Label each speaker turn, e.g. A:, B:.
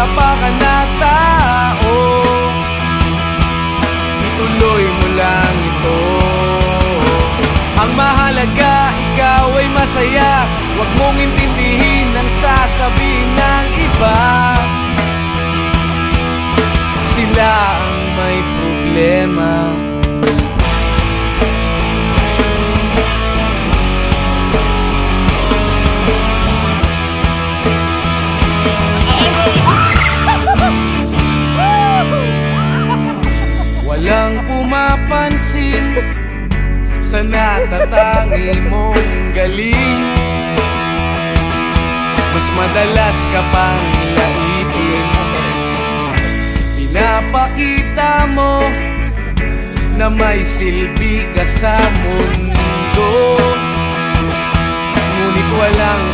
A: tapakan na tao. Ituloy mo lang ito. Ang mahalaga, ikaw ay masaya. Huwag mong intindihin ang sasabihin ng iba. Sila ang may problema. Walang pumapansin sa natatangi mong galing. Mas madalas ka pang laipin. Pinapakita mo na may silbi ka sa mundo, ngunit walang